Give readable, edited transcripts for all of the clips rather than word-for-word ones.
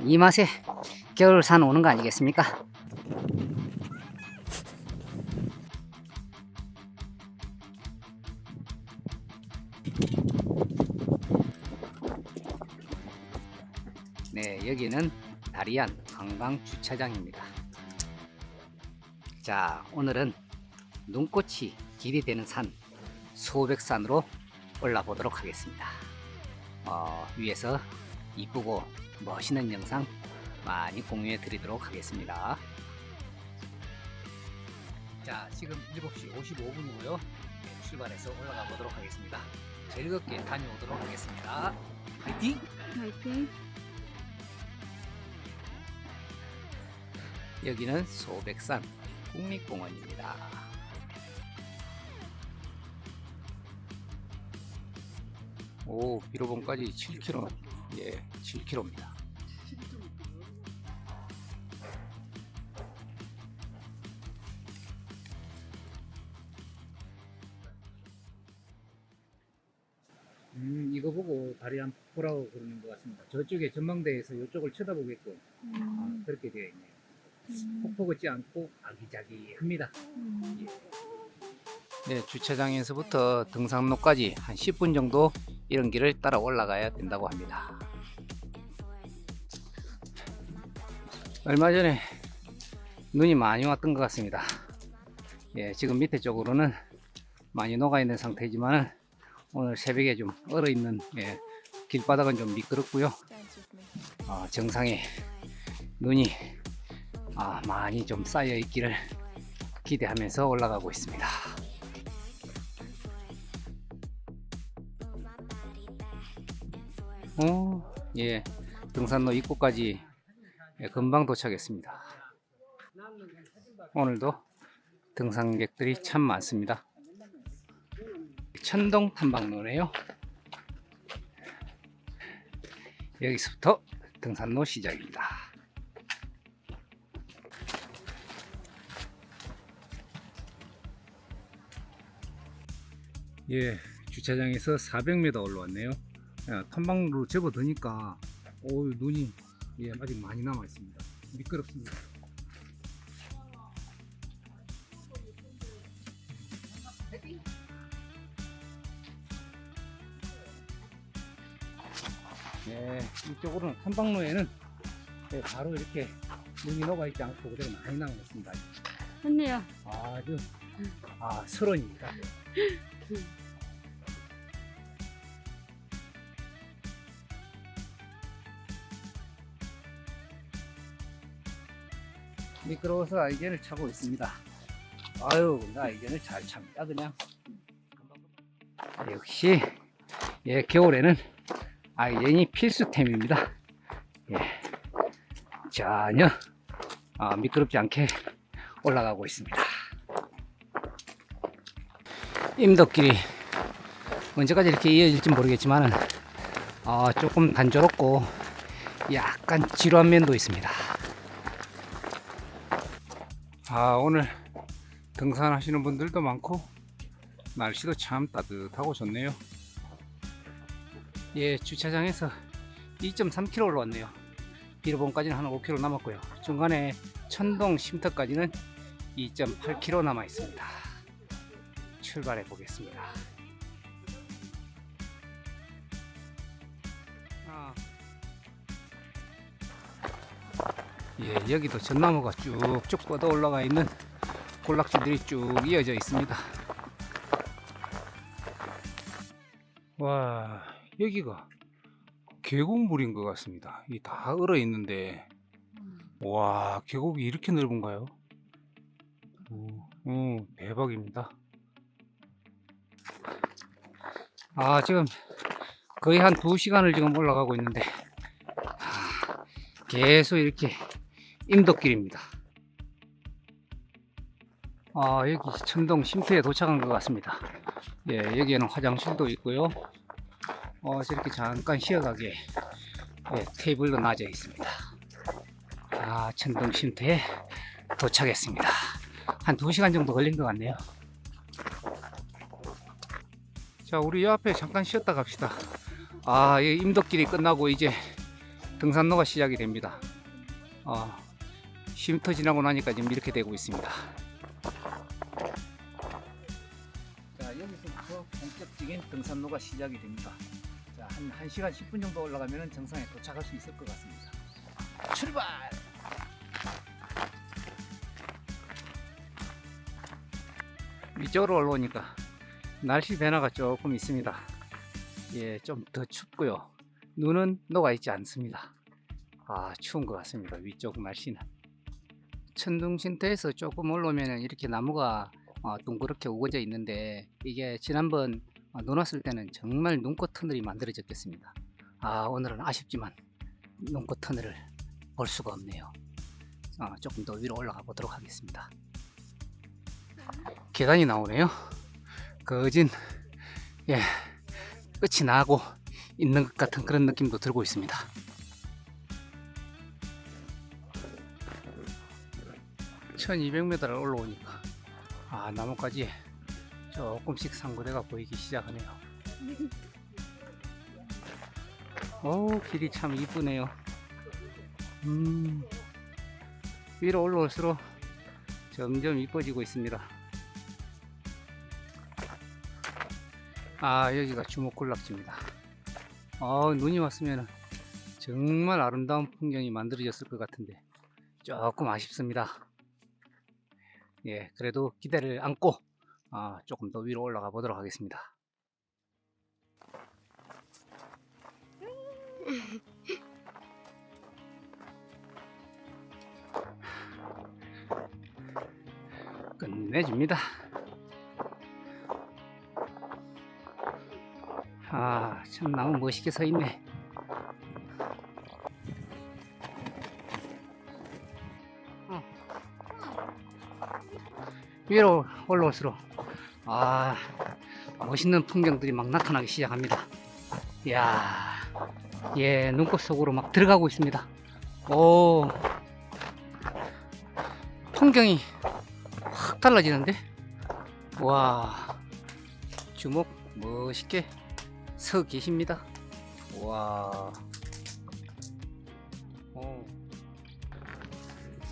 이 맛에 겨울산 오는 거 아니겠습니까? 네, 여기는 다리안 관광 주차장입니다. 자, 오늘은 눈꽃이 길이 되는 산 소백산으로 올라보도록 하겠습니다. 위에서 이쁘고 멋있는 영상 많이 공유해 드리도록 하겠습니다. 자, 지금 7시 55분이고요 출발해서 올라가 보도록 하겠습니다. 즐겁게 다녀오도록 하겠습니다. 화이팅! 화이팅! 여기는 소백산 국립공원입니다. 오, 비로봉까지 7km. 예, 7km입니다. 이거 보고 다리안 폭포라고 그러는 것 같습니다. 저쪽에 전망대에서 이쪽을 쳐다보게끔 그렇게 되어 있네요. 폭포 같지 않고 아기자기합니다. 네, 주차장에서부터 등산로까지 한 10분 정도 이런 길을 따라 올라가야 된다고 합니다. 얼마 전에 눈이 많이 왔던 것 같습니다. 예, 지금 밑에 쪽으로는 많이 녹아 있는 상태지만 오늘 새벽에 좀 얼어 있는 길바닥은 좀 미끄럽고요. 정상에 눈이 많이 좀 쌓여 있기를 기대하면서 올라가고 있습니다. 예, 등산로 입구까지 금방 도착했습니다. 오늘도 등산객들이 참 많습니다. 천동 탐방로네요. 여기서부터 등산로 시작입니다. 예, 주차장에서 400m 올라왔네요. 탐방로로 접어드니까 눈이 아직 많이 남아 있습니다. 미끄럽습니다. 네, 이쪽으로는 탐방로에는 바로 이렇게 눈이 녹아 있지 않고 그대로 많이 남아 있습니다. 좋네요. 아주 설원입니다. 미끄러워서 아이젠을 차고 있습니다. 아유, 근데 아이젠을 잘 찹니다. 그냥 역시 겨울에는 아이젠이 필수템입니다. 전혀 미끄럽지 않게 올라가고 있습니다. 임덕길이 언제까지 이렇게 이어질지 모르겠지만 조금 단조롭고 약간 지루한 면도 있습니다. 오늘 등산하시는 분들도 많고 날씨도 참 따뜻하고 좋네요. 예, 주차장에서 2.3km 올라왔네요. 비로봉까지는 한 5km 남았고요. 중간에 천동 쉼터까지는 2.8km 남아 있습니다. 출발해 보겠습니다. 예, 여기도 전나무가 쭉쭉 뻗어 올라가 있는 군락지들이 쭉 이어져 있습니다. 와, 여기가 계곡물인 것 같습니다. 이 다 얼어 있는데, 와, 계곡이 이렇게 넓은가요? 대박입니다. 지금 거의 한 2시간을 지금 올라가고 있는데, 계속 이렇게 임덕길입니다. 여기 천동 쉼터에 도착한 것 같습니다. 예, 여기에는 화장실도 있고요. 저렇게 잠깐 쉬어가게 테이블도 놔져 있습니다. 천동 쉼터에 도착했습니다. 한 2시간 정도 걸린 것 같네요. 자, 우리 이 앞에 잠깐 쉬었다 갑시다. 이 임덕길이 끝나고 이제 등산로가 시작이 됩니다. 쉼터 지나고 나니까 지금 이렇게 되고 있습니다. 자, 여기서부터 본격적인 등산로가 시작이 됩니다. 자, 한 1시간 10분 정도 올라가면 정상에 도착할 수 있을 것 같습니다. 출발! 이쪽으로 올라오니까 날씨 변화가 조금 있습니다. 예, 좀 더 춥고요. 눈은 녹아 있지 않습니다. 추운 것 같습니다. 위쪽 날씨는. 천둥신터에서 조금 올라오면 이렇게 나무가 둥그렇게 우거져 있는데, 이게 지난번 눈 왔을 때는 정말 눈꽃 터널이 만들어졌겠습니다. 오늘은 아쉽지만 눈꽃 터널을 볼 수가 없네요. 조금 더 위로 올라가 보도록 하겠습니다. 계단이 나오네요. 거진 끝이 나고 있는 것 같은 그런 느낌도 들고 있습니다. (1200m를) 올라오니까 나뭇가지에 조금씩 상고대가 보이기 시작하네요. 길이 참 이쁘네요. 위로 올라올수록 점점 이뻐지고 있습니다. 여기가 주목군락지입니다. 눈이 왔으면 정말 아름다운 풍경이 만들어졌을 것 같은데 조금 아쉽습니다. 예, 그래도 기대를 안고 조금 더 위로 올라가 보도록 하겠습니다. 끝내줍니다. 참 나무 멋있게 서 있네. 위로 올라올수록 멋있는 풍경들이 막 나타나기 시작합니다. 이야, 예, 눈꽃 속으로 막 들어가고 있습니다. 풍경이 확 달라지는데? 와, 주먹 멋있게 서 계십니다. 와,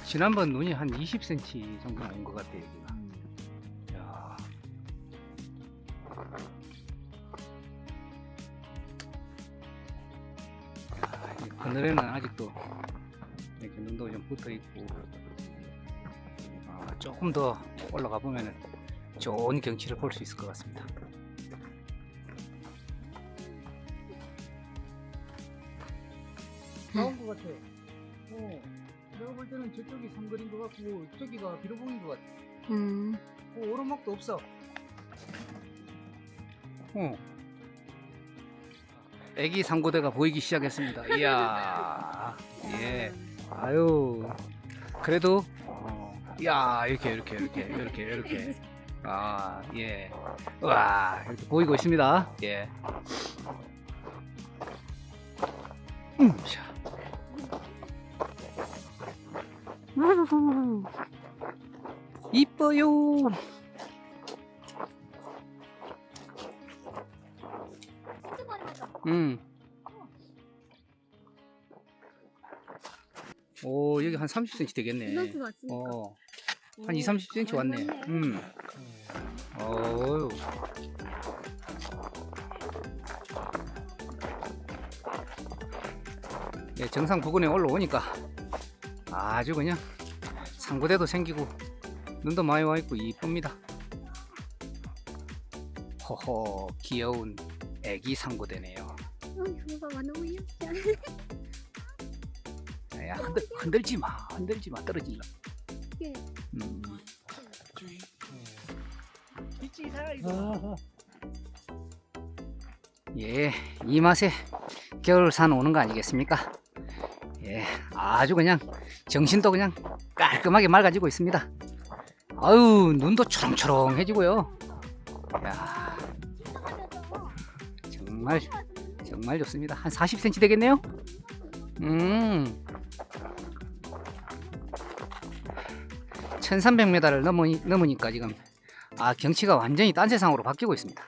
지난번 눈이 한 20cm 정도 온 것 같아요, 여기가. 야. 이 그늘에는 아직도 이렇게 눈도 좀 붙어 있고, 조금 더 올라가 보면은 좋은 경치를 볼 수 있을 것 같습니다. 나온 것 같아. 내가 볼 때는 저쪽이 삼거리인 것 같고 저기가 비로봉인 것 같아. 오르막도 없어. 애기 상고대가 보이기 시작했습니다. 이야, 예, 그래도 야, 이렇게 예, 와, 이렇게 보이고 있습니다. 예. 자. 이뻐요. 여기 한 30cm 되겠네. 한 20-30cm 왔네. 네, 정상 부근에 올라오니까 아주 그냥 상고대도 생기고 눈도 많이 와 있고 이쁩니다. 호호, 귀여운 애기 상고대네요. 야, 흔들지 마, 떨어질라. 예, 이 맛에 겨울산 오는 거 아니겠습니까? 예, 아주 그냥 정신도 그냥 깔끔하게 맑아지고 있습니다. 눈도 초롱초롱해지고요. 야, 정말 좋습니다. 한 40cm 되겠네요. 1300m를 넘으니까 지금 경치가 완전히 딴 세상으로 바뀌고 있습니다.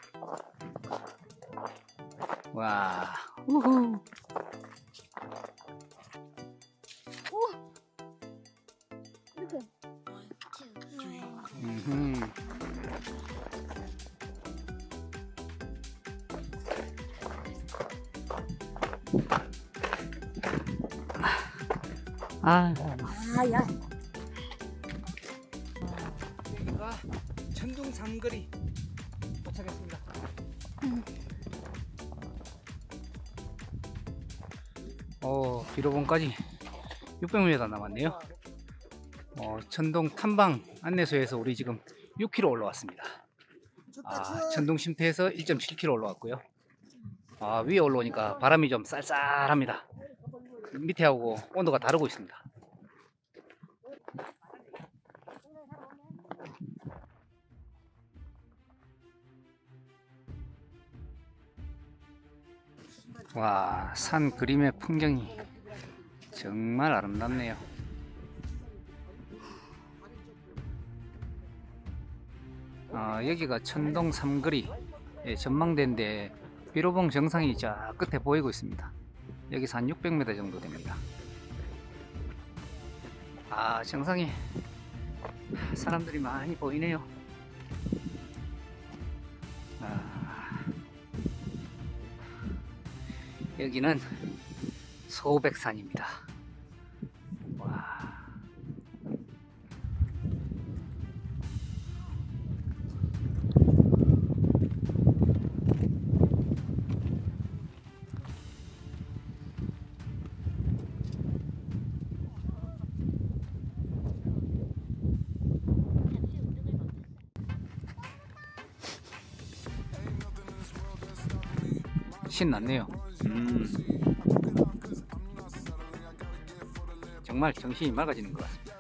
와, 우후. 음흠. 아, 아야. 여기가 천둥 삼거리 도착했습니다. 비로봉까지 600m 남았네요. 천동 탐방 안내소에서 우리 지금 6km 올라왔습니다. 천동 쉼터에서 1.7km 올라왔고요. 위에 올라오니까 바람이 좀 쌀쌀합니다. 밑에하고 온도가 다르고 있습니다. 와, 산 그림의 풍경이 정말 아름답네요. 여기가 천동 삼거리 전망대인데 비로봉 정상이 저 끝에 보이고 있습니다. 여기서 한 600m 정도 됩니다. 정상에 사람들이 많이 보이네요. 여기는 소백산입니다. 와. 신났네요. 정말 정신이 맑아지는 것 같습니다.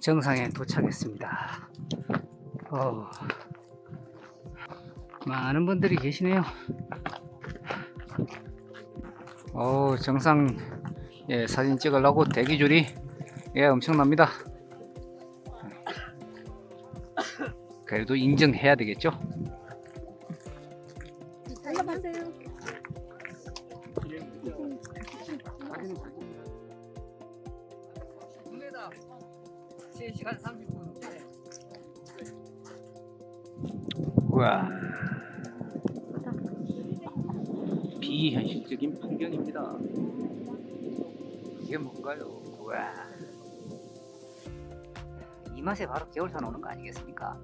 정상에 도착했습니다. 많은 분들이 계시네요. 정상 사진 찍으려고 대기줄이 엄청납니다. 그래도 인증해야 되겠죠? 올라가세요. 3시간 30분. 우와. 비현실적인 풍경입니다. 이게 뭔가요? 우와. 이 맛에 바로 겨울산 오는 거 아니겠습니까?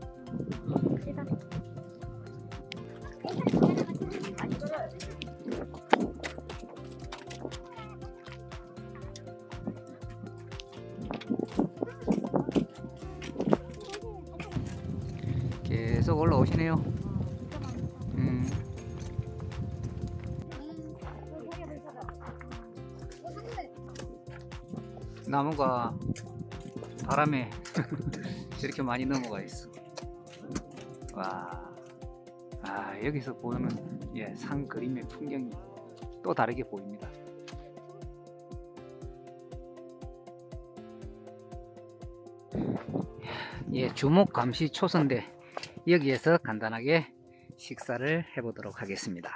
계속 올라오시네요. 나무가 바람에 저렇게 많이 넘어가 있어. 와, 여기서 보는 산 그림의 풍경이 또 다르게 보입니다. 주목 감시 초선대 여기에서 간단하게 식사를 해보도록 하겠습니다.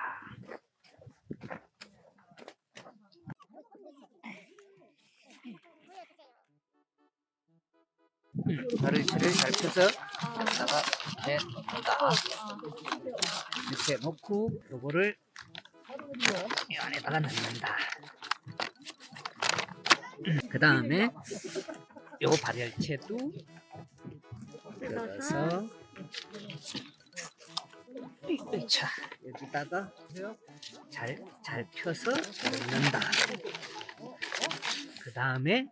가르치를 잘 펴서 여기다가 넣는다. 이렇게 놓고 요거를 이 안에다가 넣는다. 그 다음에 요 발열체도 뜯어서 자, 여기다가 잘 펴서 넣는다. 그 다음에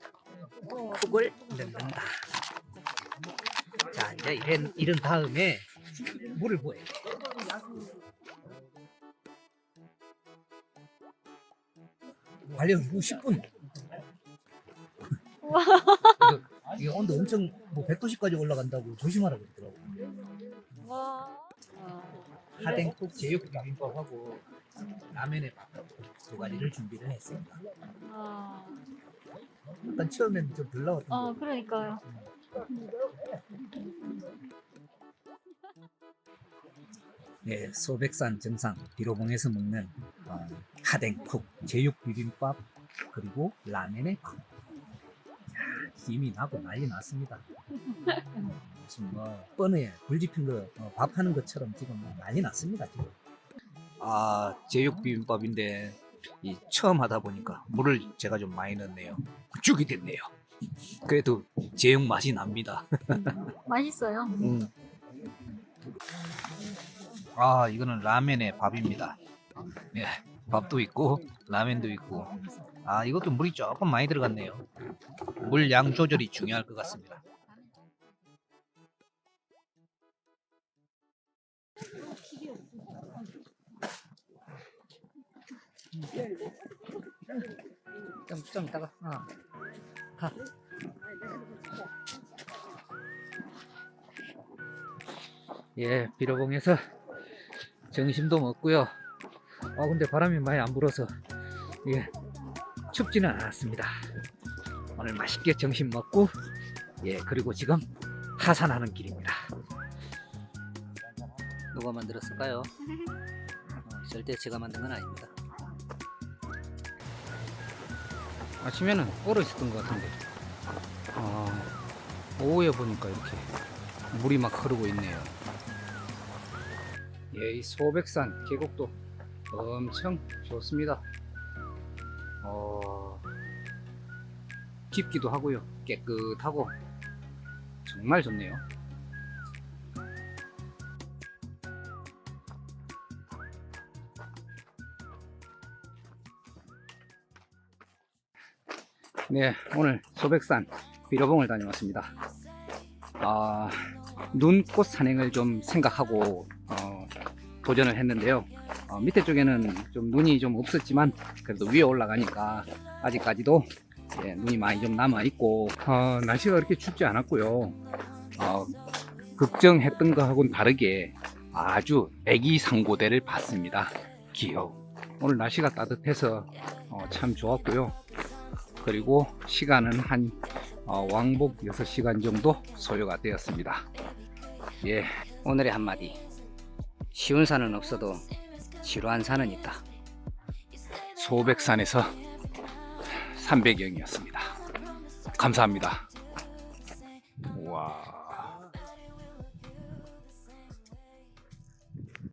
쿡을 넣는다. 자, 이제 이런 다음에 물을 부어야 돼. 관련 후 10분. 이게 온도 엄청 100도씨까지 올라간다고 조심하라고 그러더라고. 하댕국 제육 비빔밥하고 라면에 밥하고 두 가지를 준비를 했습니다. 일단 처음엔 좀 덜 나왔던 거. 그러니까요. 네, 소백산 정상 비로봉에서 먹는 하댕국 제육 비빔밥 그리고 라면의 국. 김이 나고 난리 났습니다. 무슨 뭐 뻔해 불 지핀 거 밥하는 것처럼 지금 뭐 난리 났습니다 지금. 아 제육 비빔밥인데 처음 하다 보니까 물을 제가 좀 많이 넣었네요. 죽이 됐네요. 그래도 제육 맛이 납니다. 맛있어요. 아 이거는 라면의 밥입니다. 예, 밥도 있고 라면도 있고. 아 이것도 물이 조금 많이 들어갔네요. 물 양 조절이 중요할 것 같습니다. 좀 이따가 가. 예, 비로봉에서 점심도 먹고요. 근데 바람이 많이 안 불어서 예, 춥지는 않았습니다. 오늘 맛있게 점심 먹고 예, 그리고 지금 하산하는 길입니다. 누가 만들었을까요? 절대 제가 만든 건 아닙니다. 아침에는 얼어 있었던 것 같은데 오후에 보니까 이렇게 물이 막 흐르고 있네요. 예, 이 소백산 계곡도 엄청 좋습니다. 깊기도 하고요, 깨끗하고 정말 좋네요. 네, 오늘 소백산 비로봉을 다녀왔습니다. 눈꽃 산행을 좀 생각하고 도전을 했는데요. 밑에 쪽에는 좀 눈이 좀 없었지만 그래도 위에 올라가니까 아직까지도 예, 눈이 많이 좀 남아 있고 날씨가 그렇게 춥지 않았고요. 걱정했던 거하고는 다르게 아주 애기 상고대를 봤습니다. 귀여워. 오늘 날씨가 따뜻해서 참 좋았고요. 그리고 시간은 한 왕복 6시간 정도 소요가 되었습니다. 예, 오늘의 한마디. 쉬운 산은 없어도 지루한 산은 있다. 소백산에서 300영이었습니다. 감사합니다.